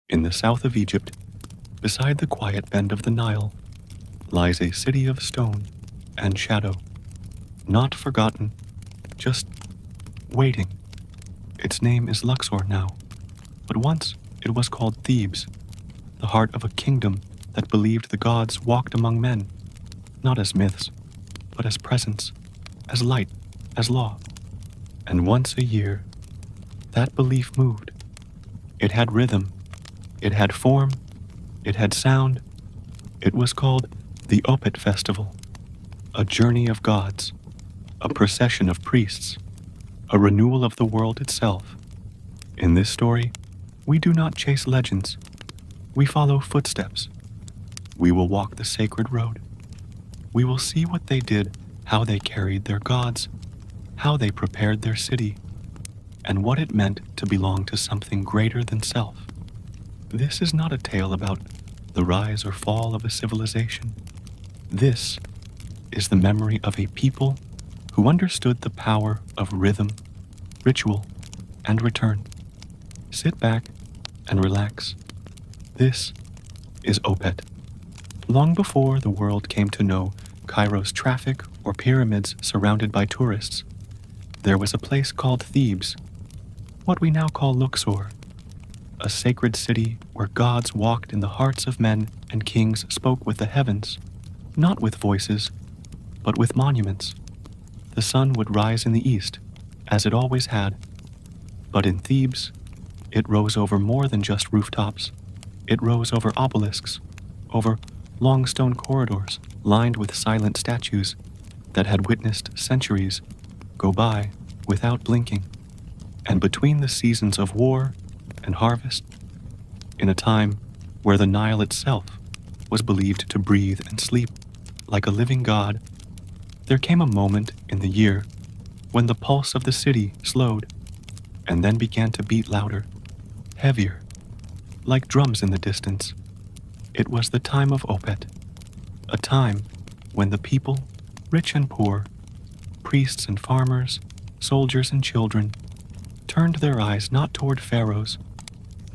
In the south of Egypt, beside the quiet bend of the Nile, lies a city of stone and shadow, not forgotten, just waiting. Its name is Luxor now, but once it was called Thebes, the heart of a kingdom that believed the gods walked among men, not as myths, but as presence, as light, as law. And once a year, that belief moved. It had rhythm, it had form, it had sound. It was called the Opet Festival, a journey of gods, a procession of priests, a renewal of the world itself. In this story, we do not chase legends. We follow footsteps. We will walk the sacred road. We will see what they did, how they carried their gods, how they prepared their city, and what it meant to belong to something greater than self. This is not a tale about the rise or fall of a civilization. This is the memory of a people who understood the power of rhythm, ritual, and return. Sit back and relax. This is Opet. Long before the world came to know Cairo's traffic or pyramids surrounded by tourists, there was a place called Thebes, what we now call Luxor, a sacred city where gods walked in the hearts of men and kings spoke with the heavens, not with voices, but with monuments. The sun would rise in the east, as it always had, but in Thebes, it rose over more than just rooftops. It rose over obelisks, over long stone corridors lined with silent statues that had witnessed centuries go by without blinking. And between the seasons of war and harvest, in a time where the Nile itself was believed to breathe and sleep like a living god, there came a moment in the year when the pulse of the city slowed and then began to beat louder, heavier, like drums in the distance. It was the time of Opet, a time when the people, rich and poor, priests and farmers, soldiers and children, turned their eyes not toward pharaohs,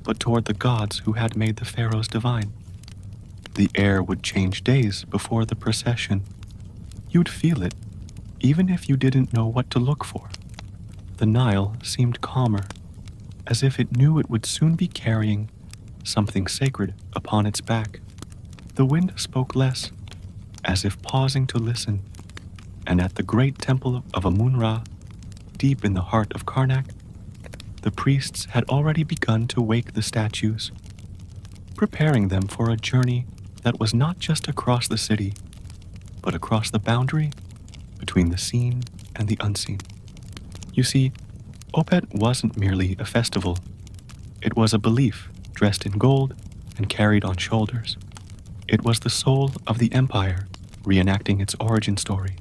but toward the gods who had made the pharaohs divine. The air would change days before the procession. You'd feel it, even if you didn't know what to look for. The Nile seemed calmer, as if it knew it would soon be carrying something sacred upon its back. The wind spoke less, as if pausing to listen, and at the great temple of Amun, deep in the heart of Karnak, the priests had already begun to wake the statues, preparing them for a journey that was not just across the city, but across the boundary between the seen and the unseen. You see, Opet wasn't merely a festival. It was a belief dressed in gold and carried on shoulders. It was the soul of the empire reenacting its origin story.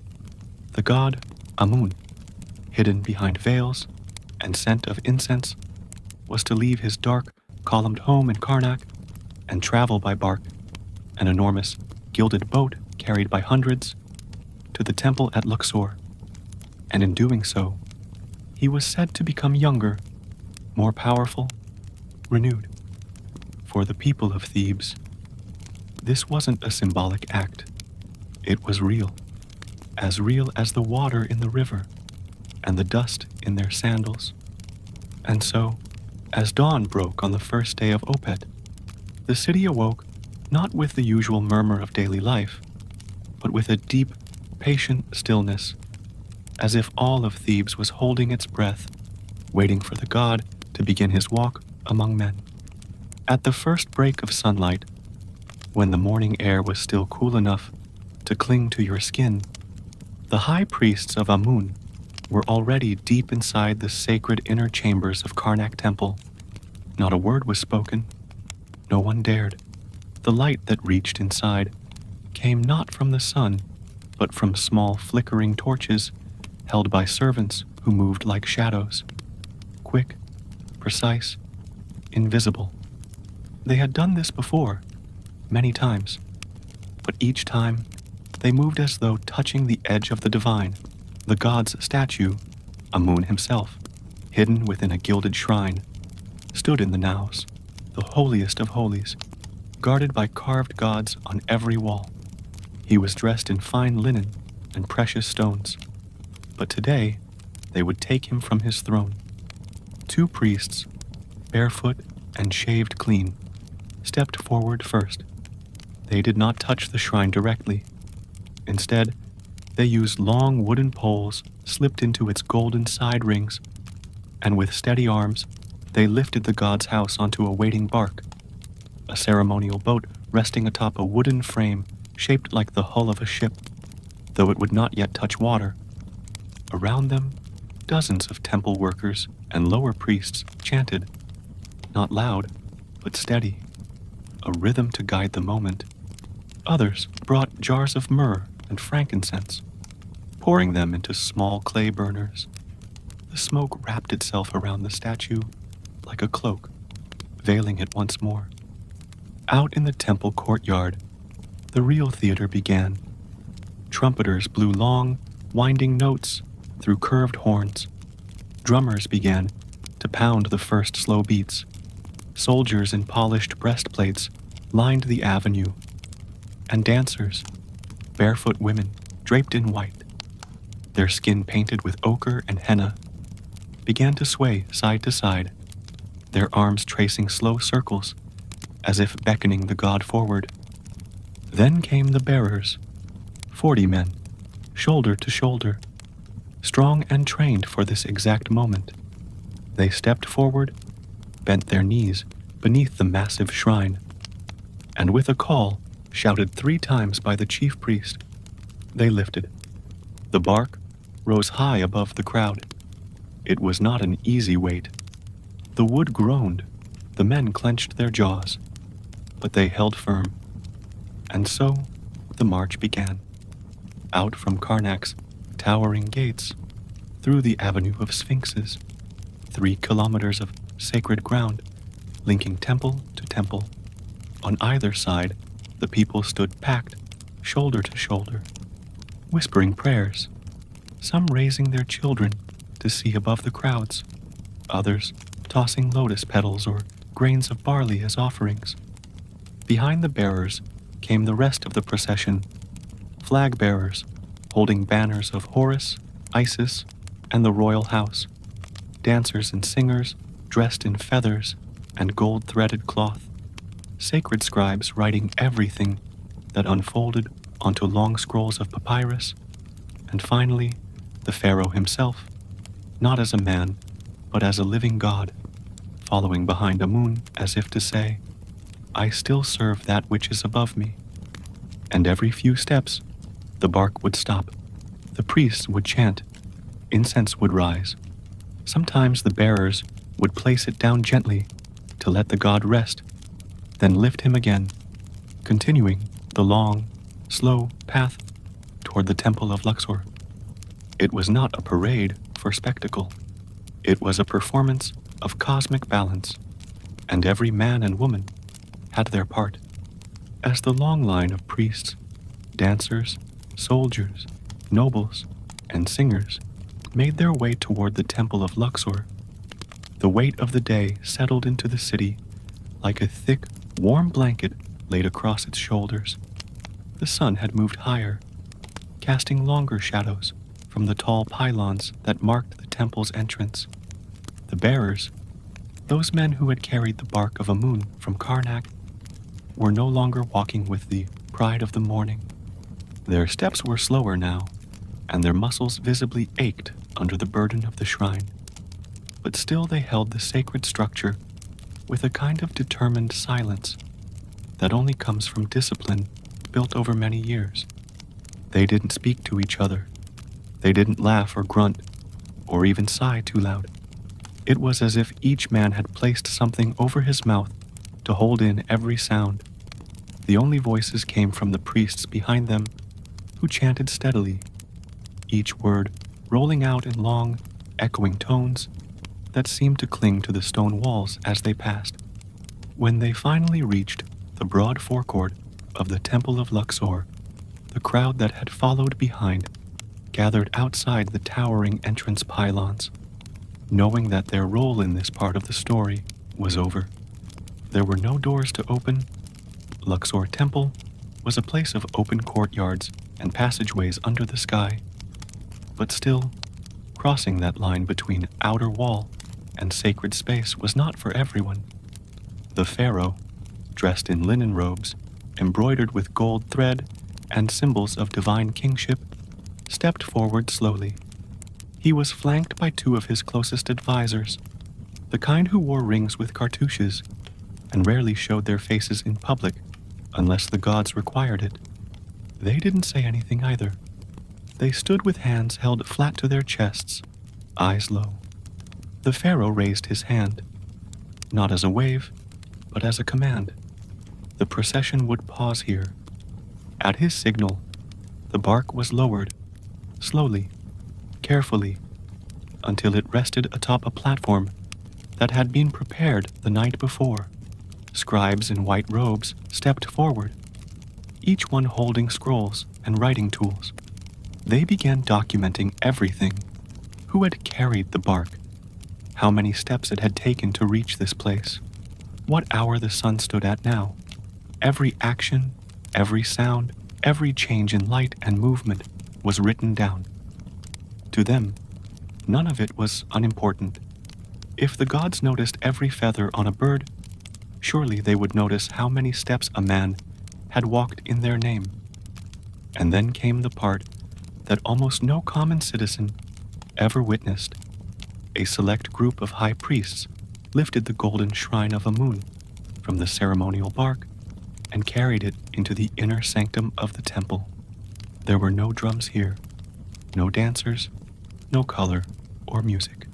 The god Amun, hidden behind veils and scent of incense, was to leave his dark, columned home in Karnak and travel by bark, an enormous, gilded boat carried by hundreds, to the temple at Luxor. And in doing so, he was said to become younger, more powerful, renewed. For the people of Thebes, this wasn't a symbolic act. It was real as the water in the river and the dust in their sandals. And so, as dawn broke on the first day of Opet, the city awoke not with the usual murmur of daily life, but with a deep, patient stillness, as if all of Thebes was holding its breath, waiting for the god to begin his walk among men. At the first break of sunlight, when the morning air was still cool enough to cling to your skin, the high priests of Amun were already deep inside the sacred inner chambers of Karnak Temple. Not a word was spoken. No one dared. The light that reached inside came not from the sun, but from small flickering torches held by servants who moved like shadows, quick, precise, invisible. They had done this before, many times, but each time they moved as though touching the edge of the divine. The god's statue, Amun himself, hidden within a gilded shrine, stood in the naos, the holiest of holies, guarded by carved gods on every wall. He was dressed in fine linen and precious stones, but today they would take him from his throne. Two priests, barefoot and shaved clean, stepped forward first. They did not touch the shrine directly. Instead, they used long wooden poles slipped into its golden side rings, and with steady arms, they lifted the god's house onto a waiting bark, a ceremonial boat resting atop a wooden frame shaped like the hull of a ship, though it would not yet touch water. Around them, dozens of temple workers and lower priests chanted, not loud, but steady, a rhythm to guide the moment. Others brought jars of myrrh and frankincense, pouring them into small clay burners. The smoke wrapped itself around the statue like a cloak, veiling it once more. Out in the temple courtyard, the real theater began. Trumpeters blew long, winding notes through curved horns. Drummers began to pound the first slow beats. Soldiers in polished breastplates lined the avenue, and dancers, barefoot women draped in white, their skin painted with ochre and henna, began to sway side to side, their arms tracing slow circles as if beckoning the god forward. Then came the bearers, 40 men, shoulder to shoulder, strong and trained for this exact moment. They stepped forward, bent their knees beneath the massive shrine, and with a call, shouted 3 times by the chief priest, they lifted. The bark rose high above the crowd. It was not an easy weight. The wood groaned, the men clenched their jaws, but they held firm. And so the march began, out from Karnak's towering gates, through the avenue of sphinxes, 3 kilometers of sacred ground, linking temple to temple. On either side, the people stood packed, shoulder to shoulder, whispering prayers, some raising their children to see above the crowds, others tossing lotus petals or grains of barley as offerings. Behind the bearers came the rest of the procession, flag bearers holding banners of Horus, Isis, and the royal house, dancers and singers dressed in feathers and gold-threaded cloth, sacred scribes writing everything that unfolded onto long scrolls of papyrus, and finally, the pharaoh himself, not as a man, but as a living god, following behind Amun as if to say, I still serve that which is above me. And every few steps, the bark would stop, the priests would chant, incense would rise. Sometimes the bearers would place it down gently to let the god rest, then lift him again, continuing the long, slow path toward the temple of Luxor. It was not a parade for spectacle. It was a performance of cosmic balance, and every man and woman had their part. As the long line of priests, dancers, soldiers, nobles, and singers made their way toward the temple of Luxor, the weight of the day settled into the city like a thick, warm blanket laid across its shoulders. The sun had moved higher, casting longer shadows from the tall pylons that marked the temple's entrance. The bearers, those men who had carried the bark of Amun from Karnak, were no longer walking with the pride of the morning. Their steps were slower now, and their muscles visibly ached under the burden of the shrine. But still they held the sacred structure with a kind of determined silence that only comes from discipline built over many years. They didn't speak to each other. They didn't laugh or grunt, or even sigh too loud. It was as if each man had placed something over his mouth to hold in every sound. The only voices came from the priests behind them, who chanted steadily, each word rolling out in long, echoing tones that seemed to cling to the stone walls as they passed. When they finally reached the broad forecourt of the Temple of Luxor, the crowd that had followed behind gathered outside the towering entrance pylons, knowing that their role in this part of the story was over. There were no doors to open. Luxor Temple was a place of open courtyards and passageways under the sky. But still, crossing that line between outer wall and sacred space was not for everyone. The pharaoh, dressed in linen robes, embroidered with gold thread and symbols of divine kingship, stepped forward slowly. He was flanked by two of his closest advisors, the kind who wore rings with cartouches and rarely showed their faces in public unless the gods required it. They didn't say anything either. They stood with hands held flat to their chests, eyes low. The pharaoh raised his hand, not as a wave, but as a command. The procession would pause here. At his signal, the bark was lowered, slowly, carefully, until it rested atop a platform that had been prepared the night before. Scribes in white robes stepped forward, each one holding scrolls and writing tools. They began documenting everything: who had carried the bark, how many steps it had taken to reach this place, what hour the sun stood at now. Every action, every sound, every change in light and movement was written down. To them, none of it was unimportant. If the gods noticed every feather on a bird, surely they would notice how many steps a man had walked in their name. And then came the part that almost no common citizen ever witnessed. A select group of high priests lifted the golden shrine of Amun from the ceremonial bark and carried it into the inner sanctum of the temple. There were no drums here, no dancers, no color or music,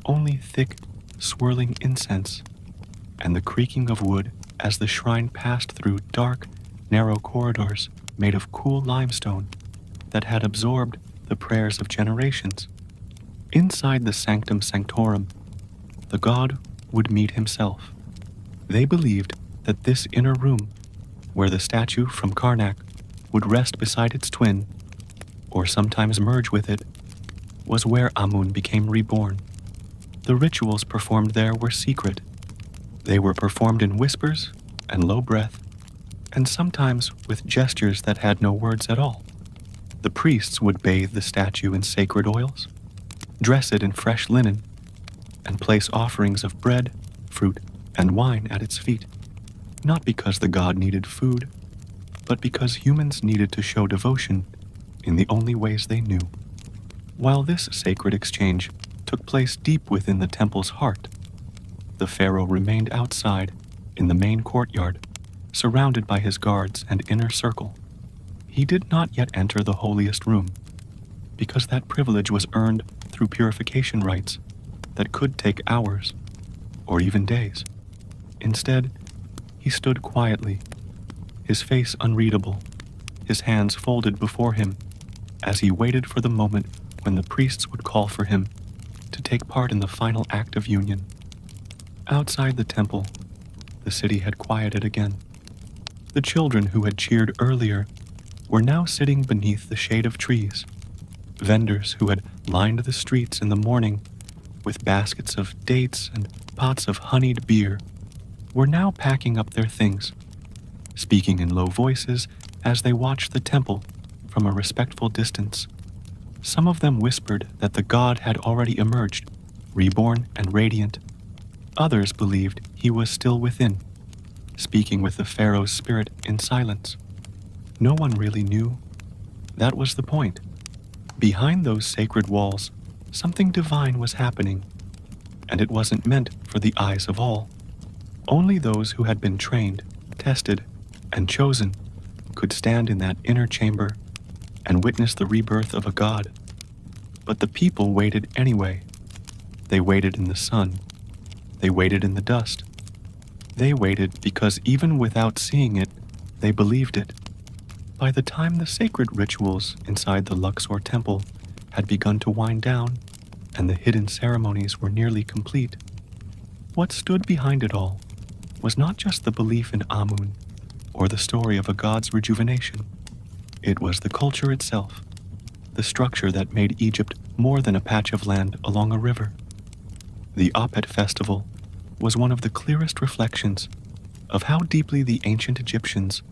only thick, swirling incense and the creaking of wood as the shrine passed through dark, narrow corridors made of cool limestone that had absorbed the prayers of generations. Inside the sanctum sanctorum, the god would meet himself. They believed that this inner room, where the statue from Karnak would rest beside its twin, or sometimes merge with it, was where Amun became reborn. The rituals performed there were secret. They were performed in whispers and low breath, and sometimes with gestures that had no words at all. The priests would bathe the statue in sacred oils, dress it in fresh linen, and place offerings of bread, fruit, and wine at its feet, not because the god needed food, but because humans needed to show devotion in the only ways they knew. While this sacred exchange took place deep within the temple's heart, the pharaoh remained outside in the main courtyard, surrounded by his guards and inner circle. He did not yet enter the holiest room, because that privilege was earned through purification rites that could take hours, or even days. Instead, he stood quietly, his face unreadable, his hands folded before him, as he waited for the moment when the priests would call for him to take part in the final act of union. Outside the temple, the city had quieted again. The children who had cheered earlier were now sitting beneath the shade of trees. Vendors who had lined the streets in the morning with baskets of dates and pots of honeyed beer were now packing up their things, speaking in low voices as they watched the temple from a respectful distance. Some of them whispered that the god had already emerged, reborn and radiant. Others believed he was still within, speaking with the pharaoh's spirit in silence. No one really knew. That was the point. Behind those sacred walls, something divine was happening, and it wasn't meant for the eyes of all. Only those who had been trained, tested, and chosen could stand in that inner chamber and witness the rebirth of a god. But the people waited anyway. They waited in the sun. They waited in the dust. They waited because even without seeing it, they believed it. By the time the sacred rituals inside the Luxor temple had begun to wind down and the hidden ceremonies were nearly complete, what stood behind it all was not just the belief in Amun or the story of a god's rejuvenation. It was the culture itself, the structure that made Egypt more than a patch of land along a river. The Opet Festival was one of the clearest reflections of how deeply the ancient Egyptians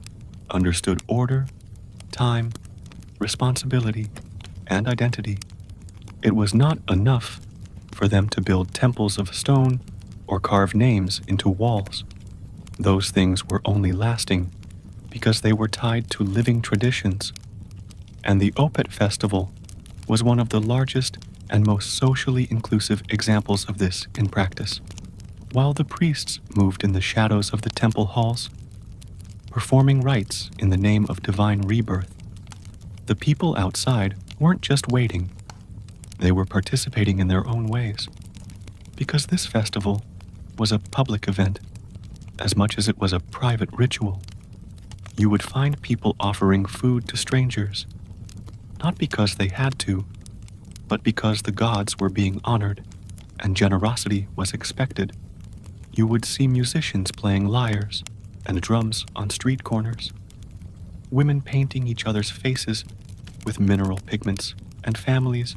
understood order, time, responsibility, and identity. It was not enough for them to build temples of stone or carve names into walls. Those things were only lasting because they were tied to living traditions, and the Opet Festival was one of the largest and most socially inclusive examples of this in practice. While the priests moved in the shadows of the temple halls, performing rites in the name of divine rebirth, the people outside weren't just waiting, they were participating in their own ways. Because this festival was a public event, as much as it was a private ritual, you would find people offering food to strangers, not because they had to, but because the gods were being honored and generosity was expected. You would see musicians playing lyres and drums on street corners, women painting each other's faces with mineral pigments, and families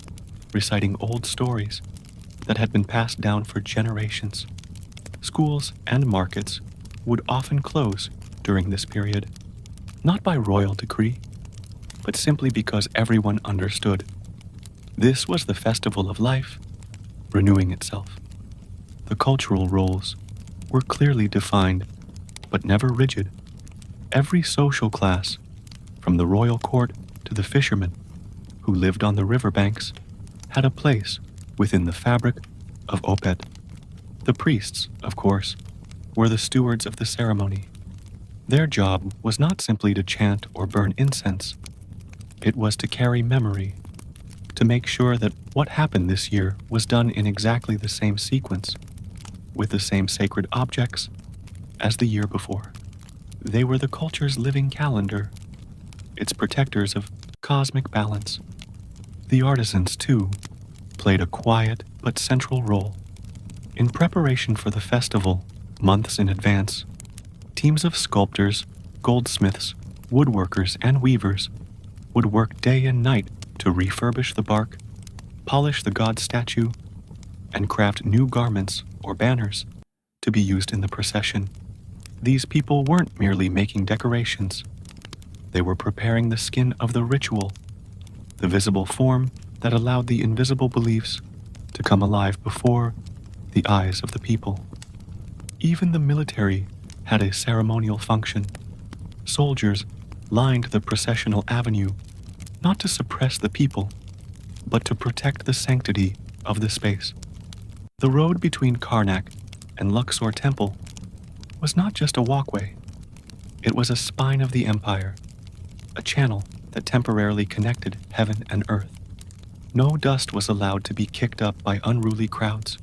reciting old stories that had been passed down for generations. Schools and markets would often close during this period, not by royal decree, but simply because everyone understood. This was the festival of life, renewing itself. The cultural roles were clearly defined, but never rigid. Every social class, from the royal court to the fishermen who lived on the riverbanks, had a place within the fabric of Opet. The priests, of course, were the stewards of the ceremony. Their job was not simply to chant or burn incense. It was to carry memory, to make sure that what happened this year was done in exactly the same sequence, with the same sacred objects as the year before. They were the culture's living calendar, its protectors of cosmic balance. The artisans, too, played a quiet but central role. In preparation for the festival, months in advance, teams of sculptors, goldsmiths, woodworkers, and weavers would work day and night to refurbish the bark, polish the god statue, and craft new garments or banners to be used in the procession. These people weren't merely making decorations. They were preparing the skin of the ritual, the visible form that allowed the invisible beliefs to come alive before the eyes of the people. Even the military had a ceremonial function. Soldiers lined the processional avenue, not to suppress the people, but to protect the sanctity of the space. The road between Karnak and Luxor Temple was not just a walkway. It was a spine of the empire, a channel that temporarily connected heaven and earth. No dust was allowed to be kicked up by unruly crowds.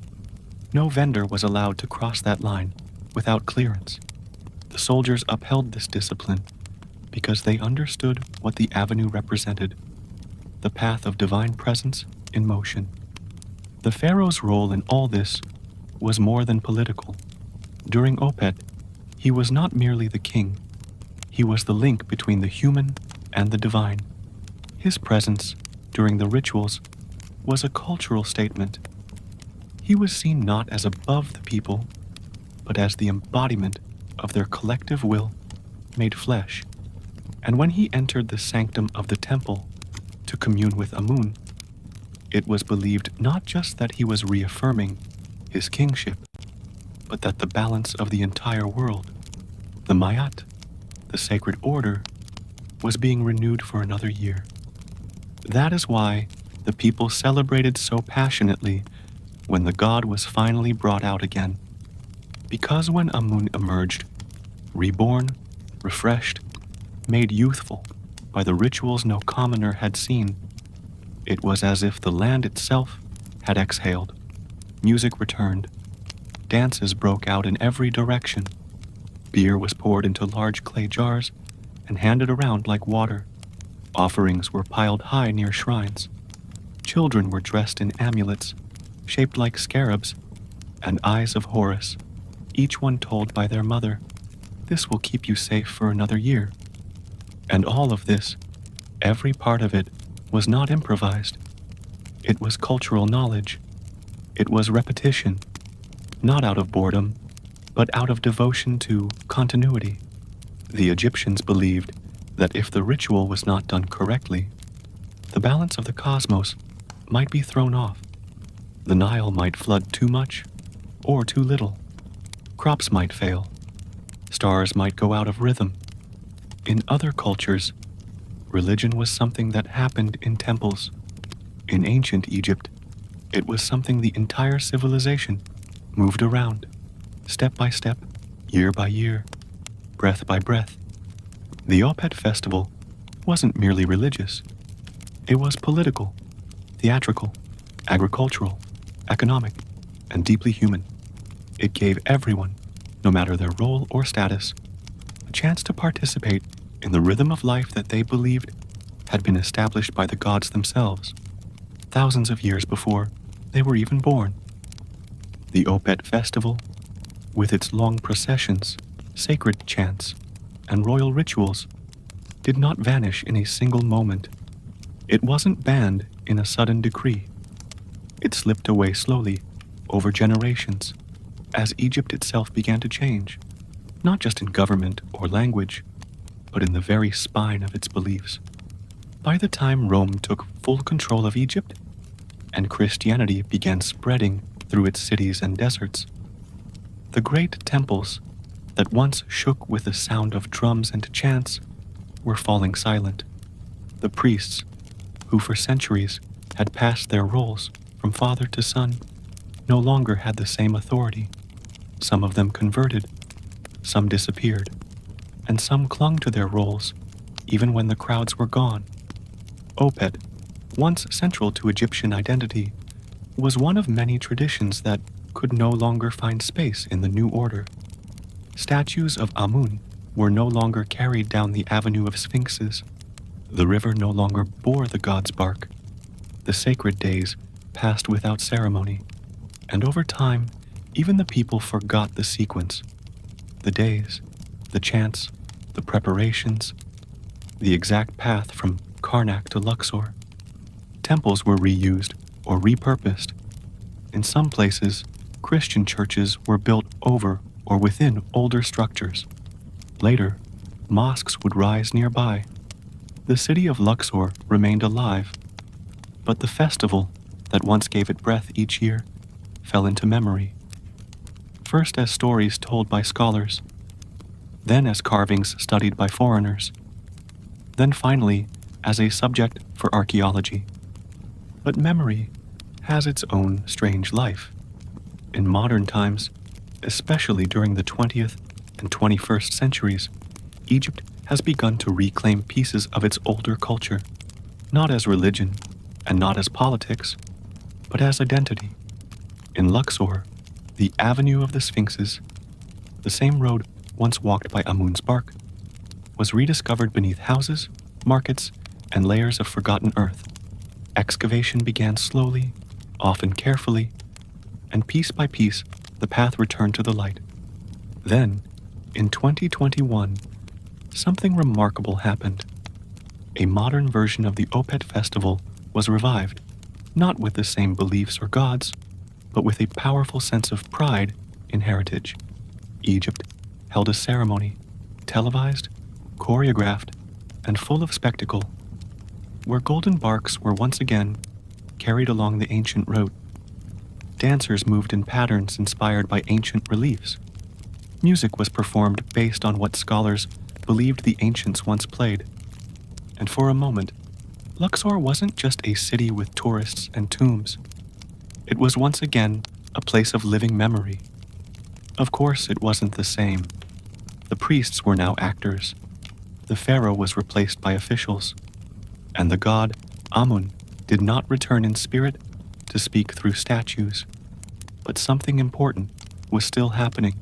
No vendor was allowed to cross that line without clearance. The soldiers upheld this discipline because they understood what the avenue represented, the path of divine presence in motion. The pharaoh's role in all this was more than political. During Opet, he was not merely the king, he was the link between the human and the divine. His presence during the rituals was a cultural statement. He was seen not as above the people, but as the embodiment of their collective will made flesh. And when he entered the sanctum of the temple to commune with Amun, it was believed not just that he was reaffirming his kingship, but that the balance of the entire world, the Mayat, the sacred order, was being renewed for another year. That is why the people celebrated so passionately when the god was finally brought out again. Because when Amun emerged, reborn, refreshed, made youthful by the rituals no commoner had seen, it was as if the land itself had exhaled. Music returned. Dances broke out in every direction. Beer was poured into large clay jars and handed around like water. Offerings were piled high near shrines. Children were dressed in amulets, shaped like scarabs, and eyes of Horus, each one told by their mother, "This will keep you safe for another year." And all of this, every part of it, was not improvised. It was cultural knowledge. It was repetition, not out of boredom, but out of devotion to continuity. The Egyptians believed that if the ritual was not done correctly, the balance of the cosmos might be thrown off. The Nile might flood too much or too little. Crops might fail. Stars might go out of rhythm. In other cultures, religion was something that happened in temples. In ancient Egypt, it was something the entire civilization moved around, step by step, year by year, breath by breath. The Opet Festival wasn't merely religious. It was political, theatrical, agricultural, economic, and deeply human. It gave everyone, no matter their role or status, a chance to participate in the rhythm of life that they believed had been established by the gods themselves, thousands of years before they were even born. The Opet Festival, with its long processions, sacred chants, and royal rituals, did not vanish in a single moment. It wasn't banned in a sudden decree. It slipped away slowly over generations as Egypt itself began to change, not just in government or language, but in the very spine of its beliefs. By the time Rome took full control of Egypt and Christianity began spreading through its cities and deserts, the great temples that once shook with the sound of drums and chants were falling silent. The priests, who for centuries had passed their roles from father to son, no longer had the same authority. Some of them converted, some disappeared, and some clung to their roles even when the crowds were gone. Opet, once central to Egyptian identity, was one of many traditions that could no longer find space in the new order. Statues of Amun were no longer carried down the avenue of sphinxes. The river no longer bore the god's bark. The sacred days passed without ceremony, and over time, even the people forgot the sequence. The days, the chants, the preparations, the exact path from Karnak to Luxor. Temples were reused or repurposed. In some places, Christian churches were built over or within older structures. Later, mosques would rise nearby. The city of Luxor remained alive, but the festival that once gave it breath each year fell into memory. First as stories told by scholars, then as carvings studied by foreigners, then finally as a subject for archaeology. But memory has its own strange life. In modern times, especially during the 20th and 21st centuries, Egypt has begun to reclaim pieces of its older culture, not as religion and not as politics, but as identity. In Luxor, the Avenue of the Sphinxes, the same road once walked by Amun's bark, was rediscovered beneath houses, markets, and layers of forgotten earth. Excavation began slowly, often carefully, and piece by piece, the path returned to the light. Then, in 2021, something remarkable happened. A modern version of the Opet Festival was revived, not with the same beliefs or gods, but with a powerful sense of pride in heritage. Egypt held a ceremony, televised, choreographed, and full of spectacle, where golden barks were once again carried along the ancient route. Dancers moved in patterns inspired by ancient reliefs. Music was performed based on what scholars believed the ancients once played. And for a moment, Luxor wasn't just a city with tourists and tombs. It was once again a place of living memory. Of course, it wasn't the same. The priests were now actors. The pharaoh was replaced by officials. And the god, Amun, did not return in spirit to speak through statues. But something important was still happening.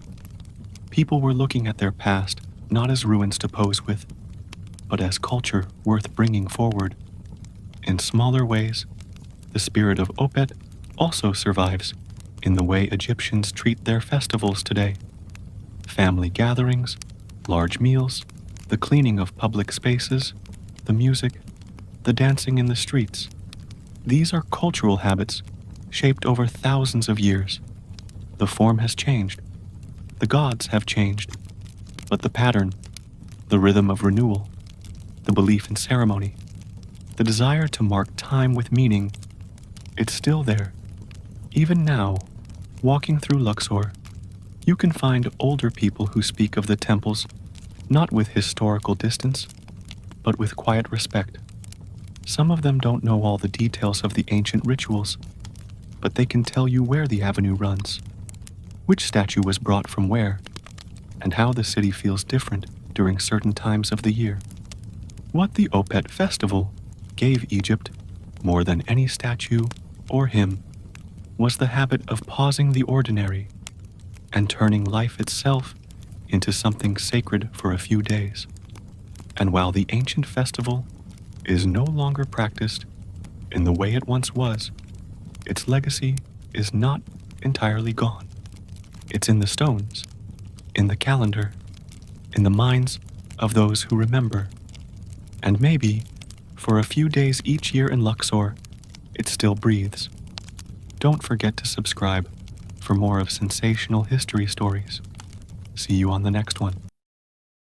People were looking at their past not as ruins to pose with, but as culture worth bringing forward. In smaller ways, the spirit of Opet also survives in the way Egyptians treat their festivals today. Family gatherings, large meals, the cleaning of public spaces, the music, the dancing in the streets. These are cultural habits shaped over thousands of years. The form has changed. The gods have changed. But the pattern, the rhythm of renewal, the belief in ceremony, the desire to mark time with meaning, it's still there. Even now, walking through Luxor, you can find older people who speak of the temples not with historical distance, but with quiet respect. Some of them don't know all the details of the ancient rituals, but they can tell you where the avenue runs, which statue was brought from where, and how the city feels different during certain times of the year. What the Opet Festival gave Egypt, more than any statue or hymn, was the habit of pausing the ordinary and turning life itself into something sacred for a few days. And while the ancient festival is no longer practiced in the way it once was, its legacy is not entirely gone. It's in the stones, in the calendar, in the minds of those who remember. And maybe, for a few days each year in Luxor, it still breathes. Don't forget to subscribe for more of sensational history stories. See you on the next one.